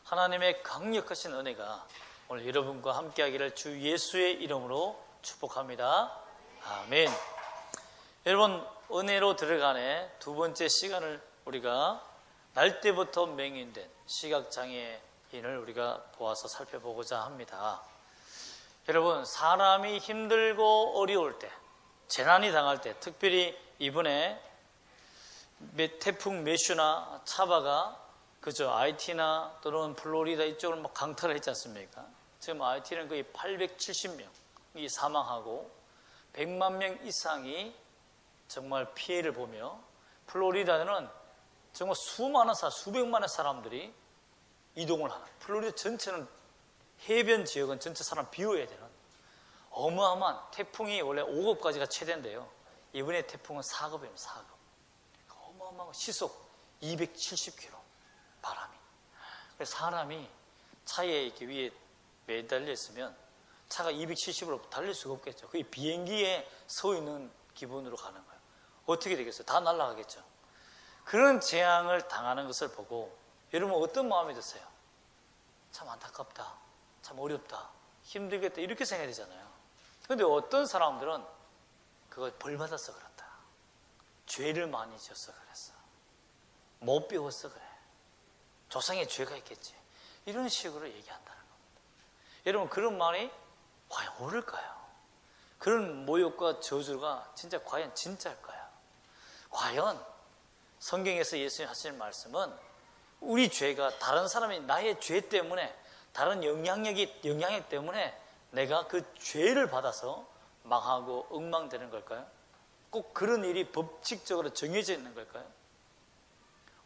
하나님의 강력하신 은혜가 오늘 여러분과 함께하기를 주 예수의 이름으로 축복합니다. 아멘. 여러분, 은혜로 들어가네 두 번째 시간을 우리가 날 때부터 맹인된 시각장애인을 우리가 보아서 살펴보고자 합니다. 여러분, 사람이 힘들고 어려울 때, 재난이 당할 때, 특별히 이번에 태풍 매슈나 차바가 그죠, IT나 또는 플로리다 이쪽으로 막 강타를 했지 않습니까? 지금 IT는 거의 870명이 사망하고 100만 명 이상이 정말 피해를 보며, 플로리다는 정말 수백만의 사람들이 이동을 하는, 플로리다 전체는 해변 지역은 전체 사람 비워야 되는 어마어마한, 태풍이 원래 5급까지가 최대인데요, 이번에 태풍은 4급이에요. 4급. 어마어마한 시속 270km 바람이. 그래서 사람이 차에 이렇게 위에 매달려 있으면 차가 270으로 달릴 수가 없겠죠. 그게 비행기에 서 있는 기분으로 가는 거예요. 어떻게 되겠어요? 다 날아가겠죠. 그런 재앙을 당하는 것을 보고 여러분 어떤 마음이 드세요? 참 안타깝다, 참 어렵다, 힘들겠다, 이렇게 생각이 되잖아요. 그런데 어떤 사람들은 그걸 벌 받아서 그렇다, 죄를 많이 져서 그랬어, 못 배워서 그래, 조상에 죄가 있겠지, 이런 식으로 얘기한다는 겁니다. 여러분, 그런 말이 과연 옳을까요? 그런 모욕과 저주가 진짜 과연 진짜일까요? 과연 성경에서 예수님 하시는 말씀은 우리 죄가, 다른 사람이 나의 죄 때문에, 다른 영향력 때문에 내가 그 죄를 받아서 망하고 엉망되는 걸까요? 꼭 그런 일이 법칙적으로 정해져 있는 걸까요?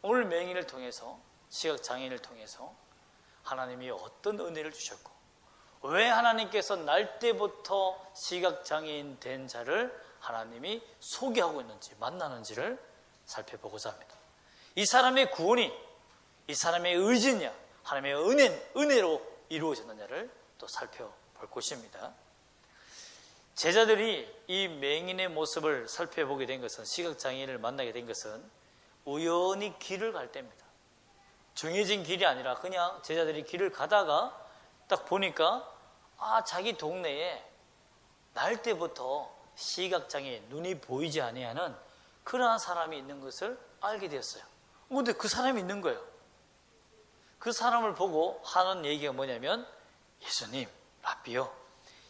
오늘 맹인을 통해서, 시각장애인을 통해서 하나님이 어떤 은혜를 주셨고, 왜 하나님께서 날 때부터 시각장애인 된 자를 하나님이 소개하고 있는지, 만나는지를 살펴보고자 합니다. 이 사람의 구원이, 이 사람의 의지냐, 하나님의 은혜로 이루어졌느냐를 또 살펴볼 것입니다. 제자들이 이 맹인의 모습을 살펴보게 된 것은, 시각장애인을 만나게 된 것은 우연히 길을 갈 때입니다. 정해진 길이 아니라 그냥 제자들이 길을 가다가 딱 보니까 자기 동네에 날 때부터 시각장애인, 눈이 보이지 아니하는 그러한 사람이 있는 것을 알게 되었어요. 그런데 그 사람이 있는 거예요. 그 사람을 보고 하는 얘기가 뭐냐면, 예수님, 라비요,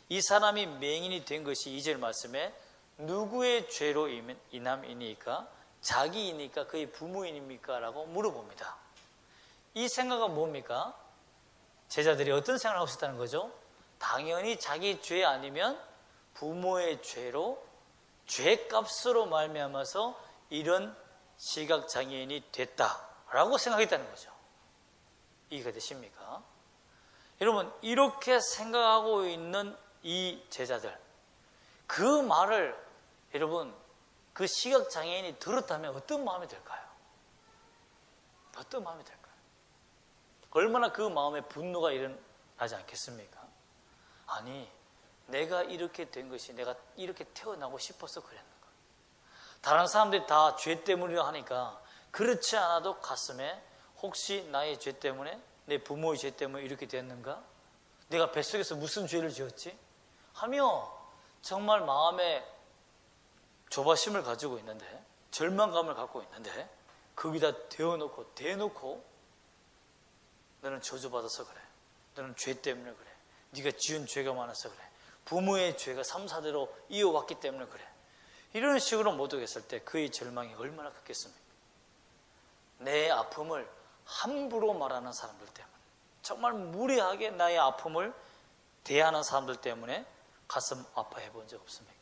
이 사람이 맹인이 된 것이 2절 말씀에 누구의 죄로 인함이니까, 자기이니까 그의 부모인입니까? 라고 물어봅니다. 이 생각은 뭡니까? 제자들이 어떤 생각을 하고 있었다는 거죠? 당연히 자기 죄 아니면 부모의 죄로, 죄값으로 말미암아서 이런 시각장애인이 됐다라고 생각했다는 거죠. 이해가 되십니까? 여러분, 이렇게 생각하고 있는 이 제자들, 그 말을 여러분, 그 시각장애인이 들었다면 어떤 마음이 들까요? 어떤 마음이 들까요? 얼마나 그 마음에 분노가 일어나지 않겠습니까? 아니, 내가 이렇게 된 것이, 내가 이렇게 태어나고 싶어서 그랬는가? 다른 사람들이 다 죄 때문이라 하니까 그렇지 않아도 가슴에, 혹시 나의 죄 때문에, 내 부모의 죄 때문에 이렇게 됐는가? 내가 뱃속에서 무슨 죄를 지었지? 하며 정말 마음에 조바심을 가지고 있는데, 절망감을 갖고 있는데, 거기다 대놓고 너는 저주받아서 그래, 너는 죄 때문에 그래, 네가 지은 죄가 많아서 그래, 부모의 죄가 3, 4대로 이어왔기 때문에 그래, 이런 식으로 모독했을 때 그의 절망이 얼마나 컸겠습니까? 내 아픔을 함부로 말하는 사람들 때문에, 정말 무례하게 나의 아픔을 대하는 사람들 때문에 가슴 아파해 본 적 없습니까?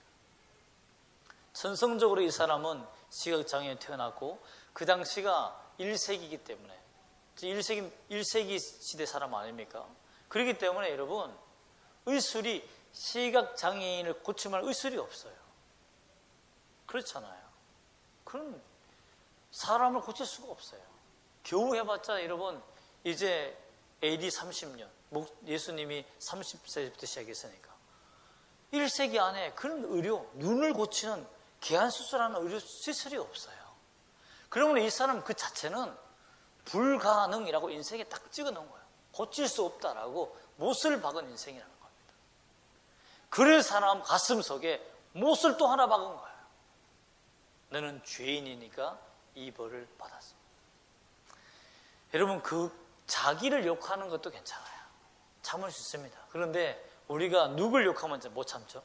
천성적으로 이 사람은 시각장애인이 태어났고, 그 당시가 1세기이기 때문에, 1세기 시대 사람 아닙니까? 그렇기 때문에 여러분, 의술이, 시각장애인을 고침할 의술이 없어요. 그렇잖아요. 그럼 사람을 고칠 수가 없어요. 겨우 해봤자 여러분, 이제 AD 30년, 예수님이 30세부터 시작했으니까 1세기 안에 그런 의료, 눈을 고치는 개안수술하는 의료 시설이 없어요. 그러면 이 사람 그 자체는 불가능이라고 인생에 딱 찍어 놓은 거예요. 고칠 수 없다라고 못을 박은 인생이라는 겁니다. 그럴 사람 가슴 속에 못을 또 하나 박은 거예요. 너는 죄인이니까 이 벌을 받았어. 여러분, 그 자기를 욕하는 것도 괜찮아요. 참을 수 있습니다. 그런데 우리가 누굴 욕하면 못 참죠?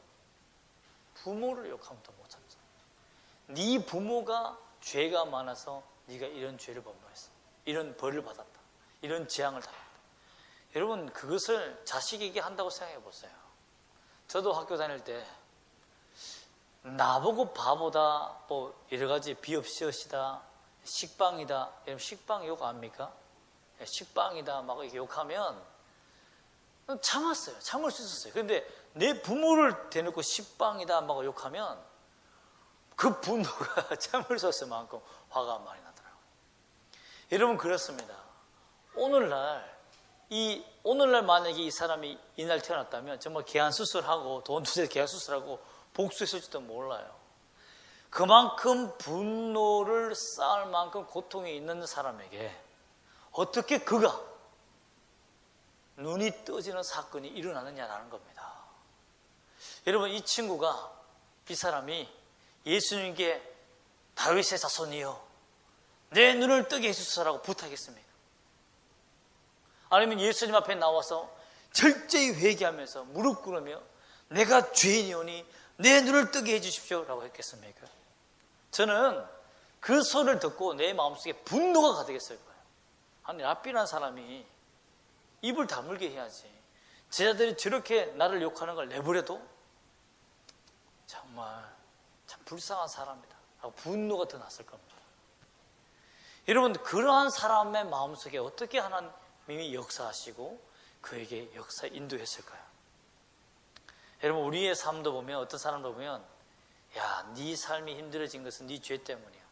부모를 욕하면 더 못 참죠. 네 부모가 죄가 많아서 네가 이런 죄를 범했어. 이런 벌을 받았다. 이런 재앙을 당했다. 여러분, 그것을 자식에게 한다고 생각해 보세요. 저도 학교 다닐 때 나보고 바보다, 뭐 여러 가지 비읍시옷이다, 식빵이다. 여러분, 식빵 욕 압니까? 식빵이다 막 이렇게 욕하면 참았어요. 참을 수 있었어요. 그런데 내 부모를 대놓고 식빵이다 막 욕하면 그 분노가 참을 수 없을 만큼 화가 많이 나더라고요. 여러분, 그렇습니다. 오늘날 만약에 이 사람이 이날 태어났다면 정말 개안수술하고 돈 투자해서 개안수술하고 복수했을지도 몰라요. 그만큼 분노를 쌓을 만큼 고통이 있는 사람에게 어떻게 그가 눈이 떠지는 사건이 일어나느냐라는 겁니다. 여러분, 이 사람이 예수님께 다윗의 자손이여 내 눈을 뜨게 해주소서라고 부탁했습니다. 아니면 예수님 앞에 나와서 철저히 회개하면서 무릎 꿇으며 내가 죄인이오니 내 눈을 뜨게 해주십시오 라고 했겠습니까? 저는 그 소리를 듣고 내 마음속에 분노가 가득했을 거예요. 아니, 랍비라는 사람이 입을 다물게 해야지. 제자들이 저렇게 나를 욕하는 걸 내버려도 정말 참 불쌍한 사람이다 라고 분노가 더 났을 겁니다. 여러분, 그러한 사람의 마음속에 어떻게 하나님이 역사하시고 그에게 인도했을까요? 여러분, 우리의 삶도 보면, 어떤 사람도 보면 야, 네 삶이 힘들어진 것은 네 죄 때문이야,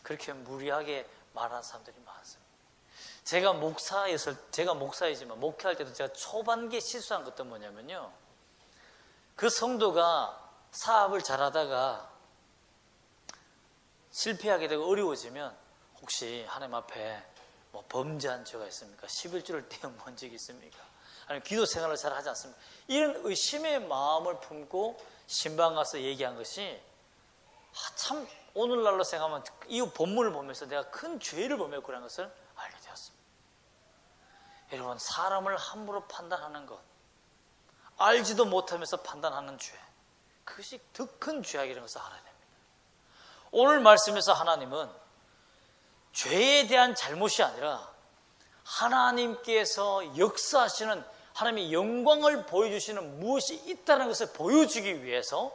그렇게 무리하게 말하는 사람들이 많습니다. 제가 목사이지만 목회할 때도 제가 초반기에 실수한 것도 뭐냐면요, 그 성도가 사업을 잘하다가 실패하게 되고 어려워지면 혹시 하나님 앞에 뭐 범죄한 죄가 있습니까? 11조를 떼어본 적이 있습니까? 아니면 기도 생활을 잘 하지 않습니까? 이런 의심의 마음을 품고 신방 가서 얘기한 것이 참 오늘날로 생각하면 이 본문을 보면서 내가 큰 죄를 범했구나 하는 것을 알게 되었습니다. 여러분, 사람을 함부로 판단하는 것, 알지도 못하면서 판단하는 죄, 그것이 더 큰 죄악이라는 것을 알아야 됩니다. 오늘 말씀에서 하나님은 죄에 대한 잘못이 아니라 하나님께서 역사하시는 하나님의 영광을 보여주시는 무엇이 있다는 것을 보여주기 위해서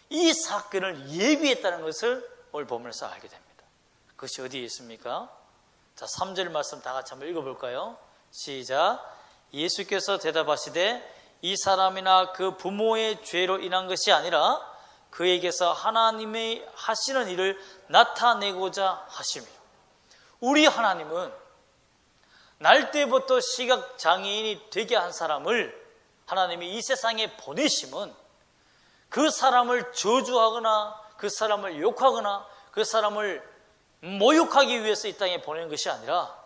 이 사건을 예비했다는 것을 오늘 보면서 알게 됩니다. 그것이 어디에 있습니까? 자, 3절 말씀 다 같이 한번 읽어볼까요? 시작. 예수께서 대답하시되 이 사람이나 그 부모의 죄로 인한 것이 아니라 그에게서 하나님의 하시는 일을 나타내고자 하심이라. 우리 하나님은 날 때부터 시각장애인이 되게 한 사람을 하나님이 이 세상에 보내심은 그 사람을 저주하거나 그 사람을 욕하거나 그 사람을 모욕하기 위해서 이 땅에 보내는 것이 아니라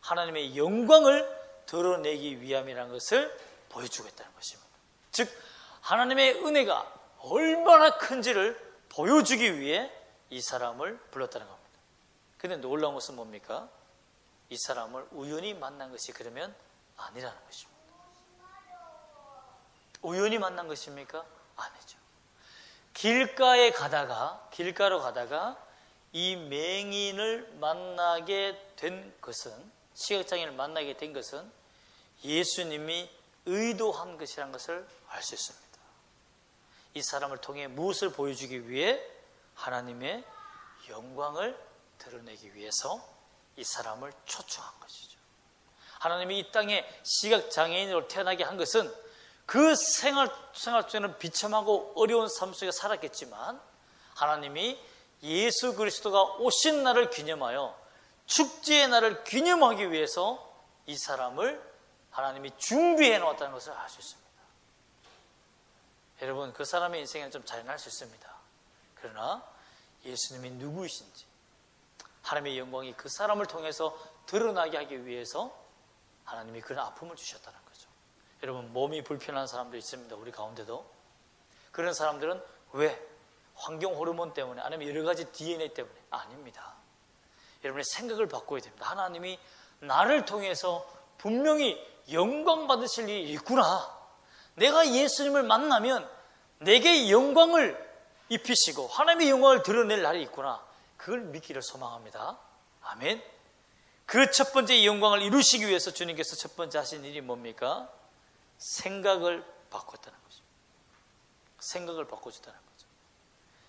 하나님의 영광을 드러내기 위함이라는 것을 보여주겠다는 것입니다. 즉, 하나님의 은혜가 얼마나 큰지를 보여주기 위해 이 사람을 불렀다는 겁니다. 그런데 놀라운 것은 뭡니까? 이 사람을 우연히 만난 것이 그러면 아니라는 것입니다. 우연히 만난 것입니까? 아니죠. 길가로 가다가 이 맹인을 만나게 된 것은, 시각장애인을 만나게 된 것은 예수님이 의도한 것이라는 것을 알 수 있습니다. 이 사람을 통해 무엇을 보여주기 위해? 하나님의 영광을 드러내기 위해서 이 사람을 초청한 것이죠. 하나님이 이 땅에 시각장애인으로 태어나게 한 것은 그 생활 속에는 비참하고 어려운 삶 속에 살았겠지만 하나님이 예수 그리스도가 오신 날을 기념하여 축제의 날을 기념하기 위해서 이 사람을 하나님이 준비해 놓았다는 것을 알 수 있습니다. 여러분, 그 사람의 인생에는 좀 잔인할 수 있습니다. 그러나 예수님이 누구이신지, 하나님의 영광이 그 사람을 통해서 드러나게 하기 위해서 하나님이 그런 아픔을 주셨다는 거죠. 여러분, 몸이 불편한 사람도 있습니다. 우리 가운데도. 그런 사람들은 왜? 환경 호르몬 때문에, 아니면 여러 가지 DNA 때문에. 아닙니다. 여러분의 생각을 바꿔야 됩니다. 하나님이 나를 통해서 분명히 영광 받으실 일이 있구나. 내가 예수님을 만나면 내게 영광을 입히시고 하나님의 영광을 드러낼 날이 있구나. 그걸 믿기를 소망합니다. 아멘. 그 첫 번째 영광을 이루시기 위해서 주님께서 첫 번째 하신 일이 뭡니까? 생각을 바꿨다는 거죠. 생각을 바꿔줬다는 거죠.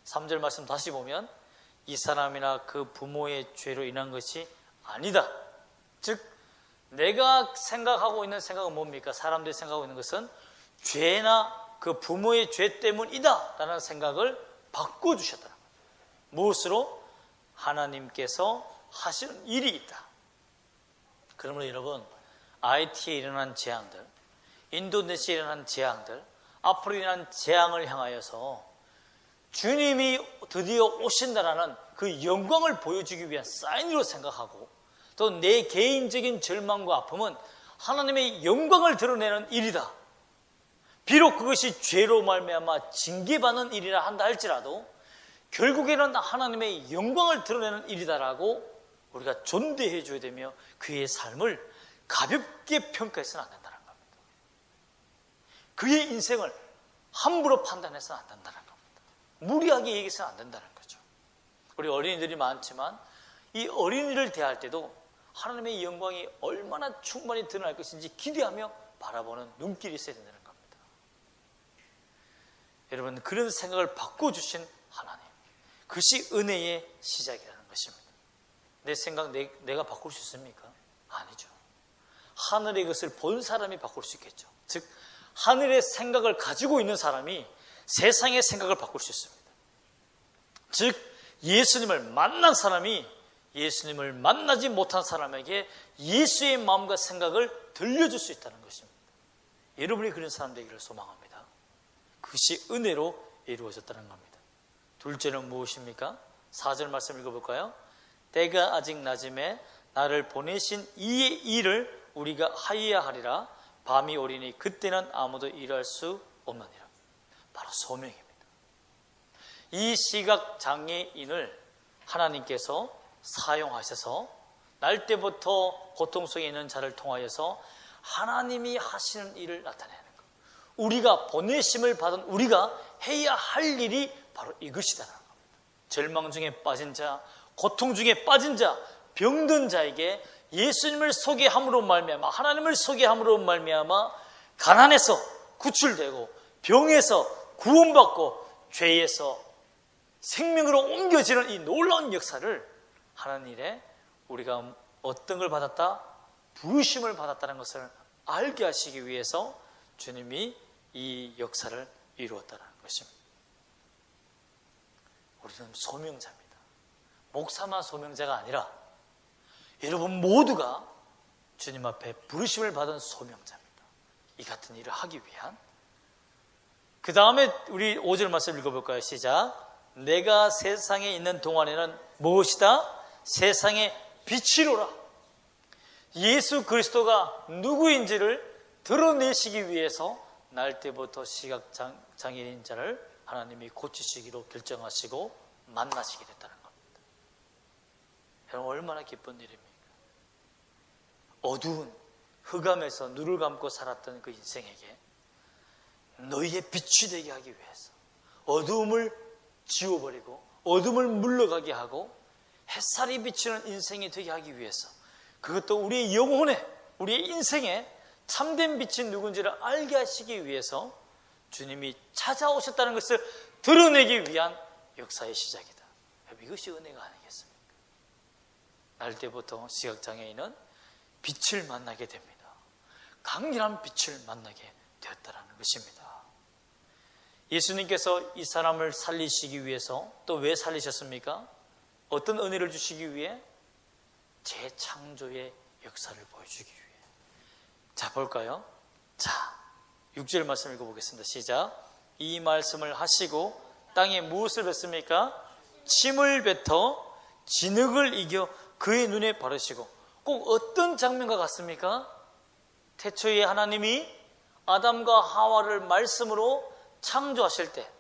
3절 말씀 다시 보면 이 사람이나 그 부모의 죄로 인한 것이 아니다. 즉 내가 생각하고 있는 생각은 뭡니까? 사람들이 생각하고 있는 것은 죄나 그 부모의 죄 때문이다 라는 생각을 바꿔주셨다는 거예요. 무엇으로? 하나님께서 하시는 일이 있다. 그러므로 여러분, IT에 일어난 재앙들, 인도네시아에 일어난 재앙들, 앞으로 일어난 재앙을 향하여서 주님이 드디어 오신다라는 그 영광을 보여주기 위한 사인으로 생각하고, 또 내 개인적인 절망과 아픔은 하나님의 영광을 드러내는 일이다. 비록 그것이 죄로 말미암아 징계받는 일이라 한다 할지라도 결국에는 하나님의 영광을 드러내는 일이다라고 우리가 존대해 줘야 되며 그의 삶을 가볍게 평가해서는 안 된다는 겁니다. 그의 인생을 함부로 판단해서는 안 된다는 겁니다. 무리하게 얘기해서는 안 된다는 거죠. 우리 어린이들이 많지만 이 어린이를 대할 때도 하나님의 영광이 얼마나 충만히 드러날 것인지 기대하며 바라보는 눈길이 있어야 된다는 겁니다. 여러분, 그런 생각을 바꿔주신 하나님, 그것이 은혜의 시작이라는 것입니다. 내 생각 내가 바꿀 수 있습니까? 아니죠. 하늘의 것을 본 사람이 바꿀 수 있겠죠. 즉 하늘의 생각을 가지고 있는 사람이 세상의 생각을 바꿀 수 있습니다. 즉 예수님을 만난 사람이 예수님을 만나지 못한 사람에게 예수의 마음과 생각을 들려줄 수 있다는 것입니다. 여러분이 그런 사람 되기를 소망합니다. 그것이 은혜로 이루어졌다는 겁니다. 둘째는 무엇입니까? 4절 말씀 읽어볼까요? 때가 아직 낮음에 나를 보내신 이의 일을 우리가 하여야 하리라. 밤이 오리니 그때는 아무도 일할 수 없느니라. 바로 소명입니다. 이 시각장애인을 하나님께서 사용하셔서 날 때부터 고통 속에 있는 자를 통하여서 하나님이 하시는 일을 나타내는 것, 우리가 보내심을 받은 우리가 해야 할 일이 바로 이것이다라는 겁니다. 절망 중에 빠진 자, 고통 중에 빠진 자, 병든 자에게 예수님을 소개함으로 말미암아, 하나님을 소개함으로 말미암아 가난에서 구출되고 병에서 구원받고 죄에서 생명으로 옮겨지는 이 놀라운 역사를 하는 일에 우리가 어떤 걸 받았다? 부르심을 받았다는 것을 알게 하시기 위해서 주님이 이 역사를 이루었다는 것입니다. 우리는 소명자입니다. 목사만 소명자가 아니라 여러분 모두가 주님 앞에 부르심을 받은 소명자입니다. 이 같은 일을 하기 위한. 그 다음에 우리 5절 말씀 읽어볼까요? 시작. 내가 세상에 있는 동안에는 무엇이다? 세상의 빛이로라. 예수 그리스도가 누구인지를 드러내시기 위해서 날 때부터 시각장애인 자를 하나님이 고치시기로 결정하시고 만나시게 됐다는 겁니다. 여러분 얼마나 기쁜 일입니까? 어두운 흑암에서 눈을 감고 살았던 그 인생에게 너희의 빛이 되게 하기 위해서 어두움을 지워버리고 어둠을 물러가게 하고 햇살이 비치는 인생이 되게 하기 위해서, 그것도 우리의 영혼에, 우리의 인생에 참된 빛이 누군지를 알게 하시기 위해서 주님이 찾아오셨다는 것을 드러내기 위한 역사의 시작이다. 이것이 은혜가 아니겠습니까? 날 때부터 시각장애인은 빛을 만나게 됩니다. 강렬한 빛을 만나게 되었다는 것입니다. 예수님께서 이 사람을 살리시기 위해서 또 왜 살리셨습니까? 어떤 은혜를 주시기 위해? 재창조의 역사를 보여주기 위해. 자, 볼까요? 자, 6절 말씀 읽어보겠습니다. 시작. 이 말씀을 하시고 땅에 무엇을 뱉습니까? 침을 뱉어 진흙을 이겨 그의 눈에 바르시고. 꼭 어떤 장면과 같습니까? 태초에 하나님이 아담과 하와를 말씀으로 창조하실 때,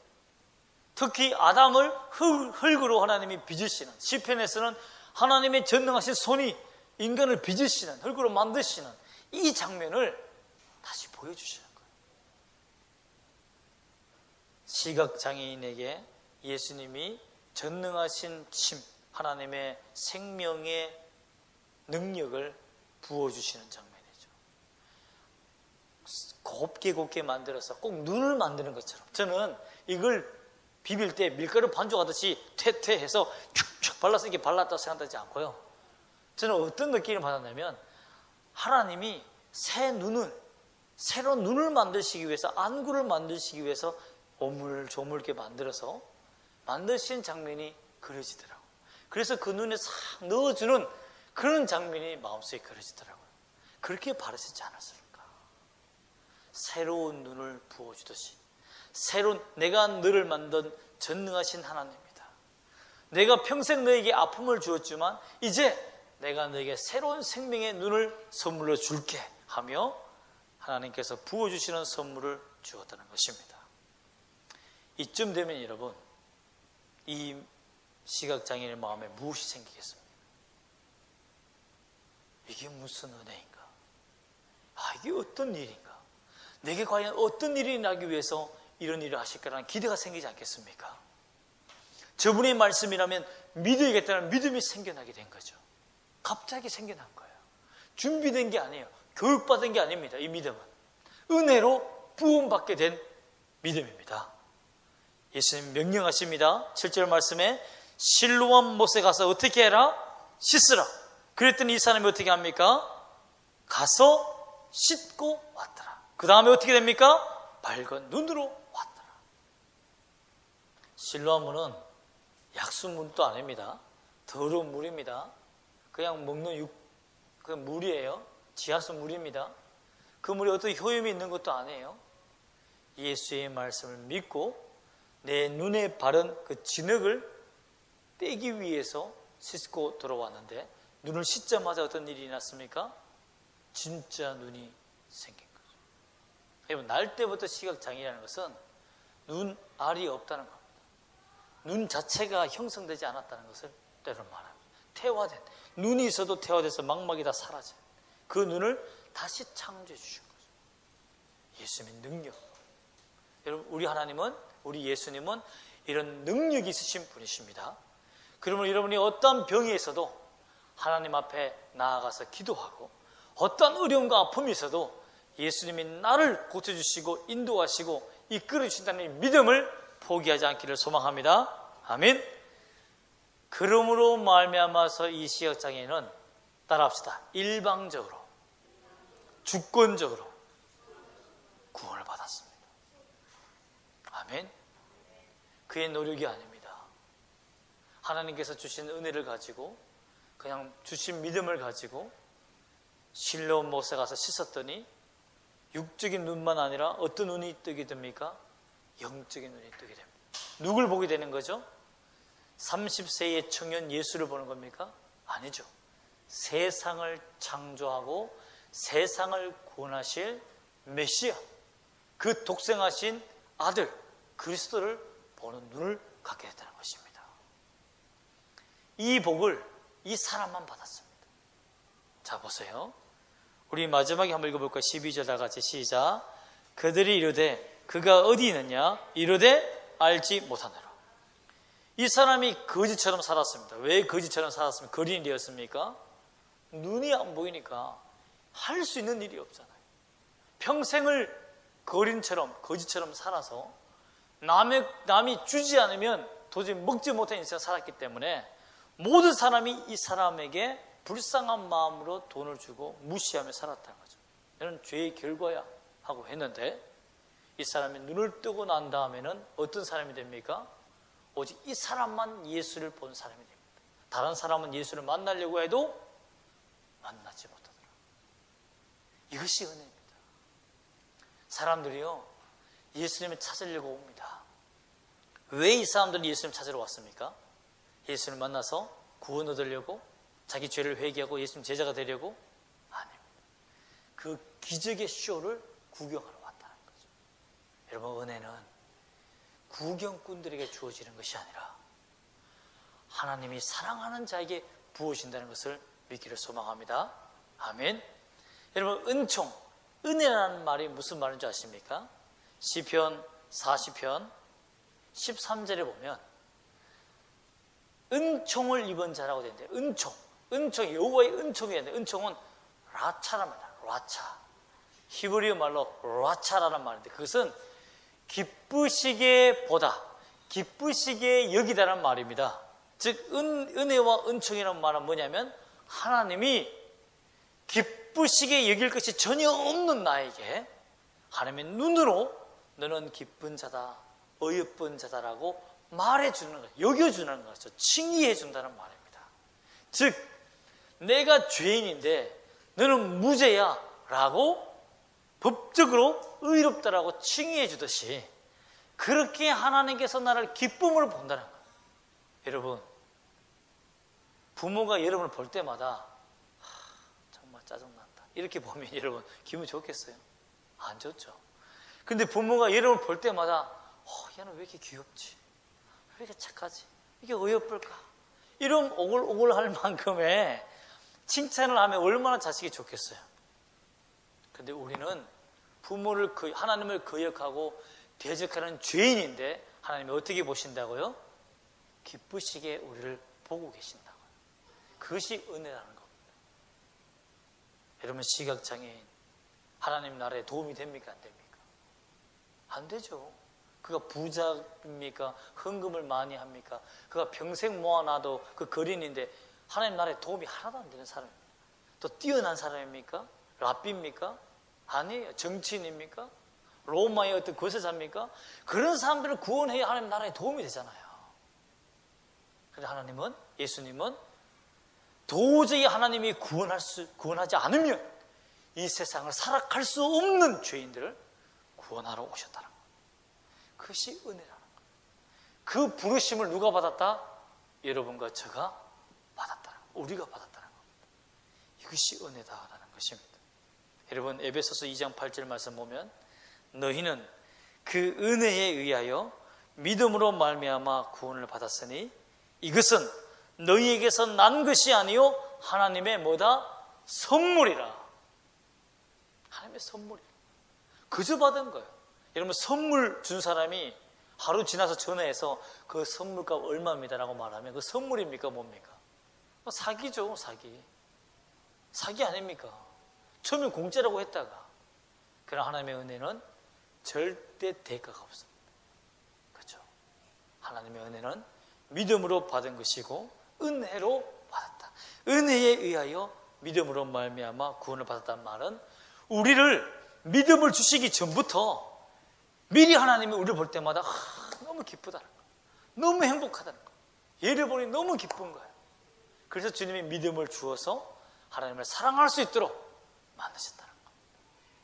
특히 아담을 흙으로 하나님이 빚으시는, 시편에서는 하나님의 전능하신 손이 인간을 빚으시는, 흙으로 만드시는 이 장면을 다시 보여주시는 거예요. 시각장애인에게 예수님이 전능하신 침, 하나님의 생명의 능력을 부어주시는 장면이죠. 곱게 만들어서 꼭 눈을 만드는 것처럼, 저는 이걸 비빌 때 밀가루 반죽하듯이 퇴퇴해서 촥촥 발라서 이렇게 발랐다 생각하지 않고요, 저는 어떤 느낌을 받았냐면 하나님이 새로운 눈을 만드시기 위해서, 안구를 만드시기 위해서 오물조물게 만들어서 만드신 장면이 그려지더라고요. 그래서 그 눈에 싹 넣어주는 그런 장면이 마음속에 그려지더라고요. 그렇게 바라시지 않았을까? 새로운 눈을 부어주듯이, 내가 너를 만든 전능하신 하나님이다. 내가 평생 너에게 아픔을 주었지만 이제 내가 너에게 새로운 생명의 눈을 선물로 줄게 하며 하나님께서 부어주시는 선물을 주었다는 것입니다. 이쯤 되면 여러분, 이 시각장애인의 마음에 무엇이 생기겠습니까? 이게 무슨 은혜인가? 이게 어떤 일인가? 내게 과연 어떤 일이 나기 위해서 이런 일을 하실까라는 기대가 생기지 않겠습니까? 저분의 말씀이라면 믿어야겠다는 믿음이 생겨나게 된 거죠. 갑자기 생겨난 거예요. 준비된 게 아니에요. 교육받은 게 아닙니다. 이 믿음은 은혜로 부음받게 된 믿음입니다. 예수님 명령하십니다. 7절 말씀에 실로암 못에 가서 어떻게 해라? 씻으라. 그랬더니 이 사람이 어떻게 합니까? 가서 씻고 왔더라. 그 다음에 어떻게 됩니까? 밝은 눈으로 왔더라. 실로암은 약수물도 아닙니다. 더러운 물입니다. 그냥 먹는 그 물이에요. 지하수 물입니다. 그 물이 어떤 효용이 있는 것도 아니에요. 예수의 말씀을 믿고 내 눈에 바른 그 진흙을 떼기 위해서 씻고 돌아왔는데, 눈을 씻자마자 어떤 일이 났습니까? 진짜 눈이 생긴 거죠. 여러분, 날 때부터 시각장애라는 것은 눈 알이 없다는 겁니다. 눈 자체가 형성되지 않았다는 것을 때로 말합니다. 퇴화된, 눈이 있어도 퇴화돼서 망막이 다 사라진 그 눈을 다시 창조해 주신 거죠. 예수님의 능력. 여러분, 우리 하나님은, 우리 예수님은 이런 능력이 있으신 분이십니다. 그러면 여러분이 어떤 병이 있어도 하나님 앞에 나아가서 기도하고, 어떤 어려움과 아픔이 있어도 예수님이 나를 고쳐주시고 인도하시고 이끌어주신다는 믿음을 포기하지 않기를 소망합니다. 아멘. 그러므로 말미암아서 이 시각장애인은, 따라합시다, 일방적으로, 주권적으로 구원을 받았습니다. 아멘. 그의 노력이 아닙니다. 하나님께서 주신 은혜를 가지고, 그냥 주신 믿음을 가지고 실로암 못에 가서 씻었더니 육적인 눈만 아니라 어떤 눈이 뜨게 됩니까? 영적인 눈이 뜨게 됩니다. 누굴 보게 되는 거죠? 30세의 청년 예수를 보는 겁니까? 아니죠. 세상을 창조하고 세상을 구원하실 메시아, 그 독생하신 아들 그리스도를 보는 눈을 갖게 됐다는 것입니다. 이 복을 이 사람만 받았습니다. 자, 보세요. 우리 마지막에 한번 읽어볼까요? 12절 다 같이 시작. 그들이 이르되 그가 어디 있느냐? 이르되 알지 못하노라. 이 사람이 거지처럼 살았습니다. 왜 거지처럼 살았으면 거린이 되었습니까? 눈이 안 보이니까 할 수 있는 일이 없잖아요. 평생을 거린처럼, 거지처럼 살아서 남이 주지 않으면 도저히 먹지 못한 인생을 살았기 때문에 모든 사람이 이 사람에게 불쌍한 마음으로 돈을 주고 무시하며 살았다는 거죠. 이는 죄의 결과야 하고 했는데, 이 사람이 눈을 뜨고 난 다음에는 어떤 사람이 됩니까? 오직 이 사람만 예수를 본 사람이 됩니다. 다른 사람은 예수를 만나려고 해도 만나지 못하더라. 이것이 은혜입니다. 사람들이요, 예수님을 찾으려고 옵니다. 왜 이 사람들이 예수님을 찾으러 왔습니까? 예수를 만나서 구원 얻으려고? 자기 죄를 회개하고 예수님 제자가 되려고? 아닙니다. 그 기적의 쇼를 구경하러 왔다는 거죠. 여러분, 은혜는 구경꾼들에게 주어지는 것이 아니라 하나님이 사랑하는 자에게 부어진다는 것을 믿기를 소망합니다. 아멘. 여러분, 은총, 은혜라는 말이 무슨 말인 줄 아십니까? 시편 40편 13절에 보면 은총을 입은 자라고 되는데, 은총, 여호와의 은총이 있는데, 은총은 라차란 말이야. 라차. 히브리어 말로 라차라는 말인데, 그것은 기쁘시게 보다, 기쁘시게 여기다라는 말입니다. 즉 은혜와 은총이라는 말은 뭐냐면, 하나님이 기쁘시게 여길 것이 전혀 없는 나에게 하나님의 눈으로 너는 기쁜 자다, 어여쁜 자다라고 말해주는 거예요. 여겨주는 거죠. 칭의해 준다는 말입니다. 즉 내가 죄인인데 너는 무죄야 라고 법적으로 의롭다라고 칭의해 주듯이, 그렇게 하나님께서 나를 기쁨으로 본다는 거예요. 여러분, 부모가 여러분을 볼 때마다 정말 짜증난다 이렇게 보면 여러분 기분 좋겠어요? 안 좋죠. 근데 부모가 여러분을 볼 때마다 얘는 왜 이렇게 귀엽지? 왜 이렇게 착하지? 이게 어여쁠까? 이런 오글오글할 만큼의 칭찬을 하면 얼마나 자식이 좋겠어요. 근데 우리는 부모를 하나님을 거역하고 대적하는 죄인인데 하나님이 어떻게 보신다고요? 기쁘시게 우리를 보고 계신다고요. 그것이 은혜라는 겁니다. 여러분, 시각장애인 하나님 나라에 도움이 됩니까? 안 됩니까? 안 되죠. 그가 부자입니까? 헌금을 많이 합니까? 그가 평생 모아놔도 그 거린인데 하나님 나라에 도움이 하나도 안 되는 사람입니다. 또 뛰어난 사람입니까? 랍비입니까? 아니에요. 정치인입니까? 로마의 어떤 거세자입니까? 그런 사람들을 구원해야 하나님 나라에 도움이 되잖아요. 그런데 하나님은, 예수님은 도저히 하나님이 구원하지 않으면 이 세상을 살아갈 수 없는 죄인들을 구원하러 오셨다는 거예요. 그것이 은혜라는 거예요. 그 부르심을 누가 받았다? 여러분과 제가 받았다는 거예요. 우리가 받았다는 겁니다. 이것이 은혜다라는 것입니다. 여러분, 에베소서 2장 8절 말씀 보면 너희는 그 은혜에 의하여 믿음으로 말미암아 구원을 받았으니 이것은 너희에게서 난 것이 아니요 하나님의 뭐다? 선물이라. 하나님의 선물이라. 그저 받은 거예요. 여러분, 선물 준 사람이 하루 지나서 전화해서 그 선물값 얼마입니다라고 말하면 그 선물입니까? 뭡니까? 사기죠. 사기 아닙니까? 처음에 공짜라고 했다가. 그러나 하나님의 은혜는 절대 대가가 없습니다. 그렇죠? 하나님의 은혜는 믿음으로 받은 것이고 은혜로 받았다. 은혜에 의하여 믿음으로 말미암아 구원을 받았다는 말은 우리를 믿음을 주시기 전부터 미리 하나님이 우리를 볼 때마다 너무 기쁘다는 거예요. 너무 행복하다는 거예요. 얘를 보니 너무 기쁜 거예요. 그래서 주님이 믿음을 주어서 하나님을 사랑할 수 있도록 만드셨다는 겁니다.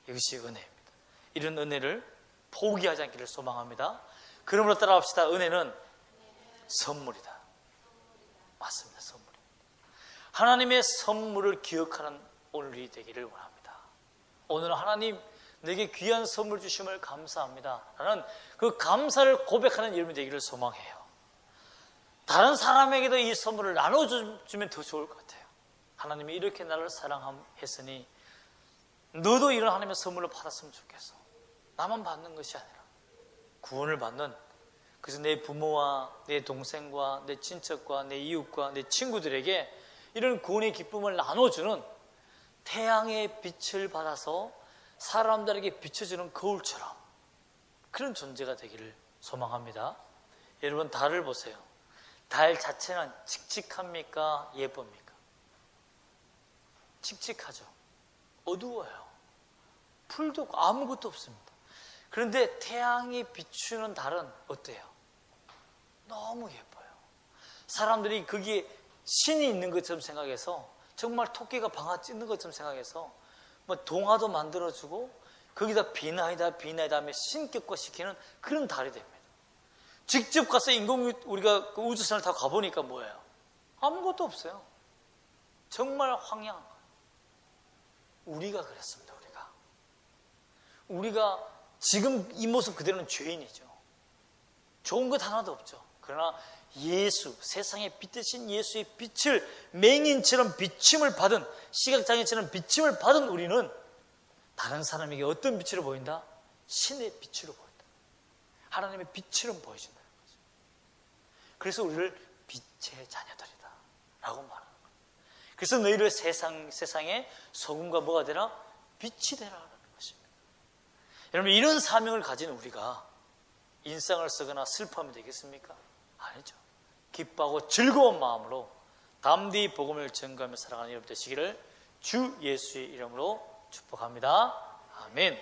이것이 은혜입니다. 이런 은혜를 포기하지 않기를 소망합니다. 그러므로 따라합시다. 은혜는 선물이다. 맞습니다. 선물입니다. 하나님의 선물을 기억하는 오늘이 되기를 원합니다. 오늘은 하나님 내게 귀한 선물 주심을 감사합니다 라는 그 감사를 고백하는 여러분이 되기를 소망해요. 다른 사람에게도 이 선물을 나눠주면 더 좋을 것 같아요. 하나님이 이렇게 나를 사랑했으니 너도 이런 하나님의 선물을 받았으면 좋겠어. 나만 받는 것이 아니라 구원을 받는, 그래서 내 부모와 내 동생과 내 친척과 내 이웃과 내 친구들에게 이런 구원의 기쁨을 나눠주는 태양의 빛을 받아서 사람들에게 비춰주는 거울처럼 그런 존재가 되기를 소망합니다. 여러분, 달을 보세요. 달 자체는 칙칙합니까? 예쁩니까? 칙칙하죠. 어두워요. 풀도 없고 아무것도 없습니다. 그런데 태양이 비추는 달은 어때요? 너무 예뻐요. 사람들이 거기에 신이 있는 것처럼 생각해서, 정말 토끼가 방아 찢는 것처럼 생각해서 뭐 동화도 만들어주고 거기다 비나이다 하며 신격화 시키는 그런 달이 됩니다. 직접 가서 우리가 그 우주선을 타고 가보니까 뭐예요? 아무것도 없어요. 정말 황량한 거예요. 우리가 그랬습니다. 우리가 우리가 지금 이 모습 그대로는 죄인이죠. 좋은 것 하나도 없죠. 그러나 예수, 세상에 빛 대신 예수의 빛을 맹인처럼 비침을 받은, 시각장애처럼 비침을 받은 우리는 다른 사람에게 어떤 빛으로 보인다? 신의 빛으로 보인다. 하나님의 빛으로 보여준다는 거죠. 그래서 우리를 빛의 자녀들이다 라고 말하는 거예요. 그래서 너희를 세상에 소금과 뭐가 되라? 빛이 되라 라는 것입니다. 여러분, 이런 사명을 가진 우리가 인상을 쓰거나 슬퍼하면 되겠습니까? 아니죠. 기뻐하고 즐거운 마음으로 담대히 복음을 전가하며 살아가는 여러분 되시기를 주 예수의 이름으로 축복합니다. 아멘.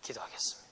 기도하겠습니다.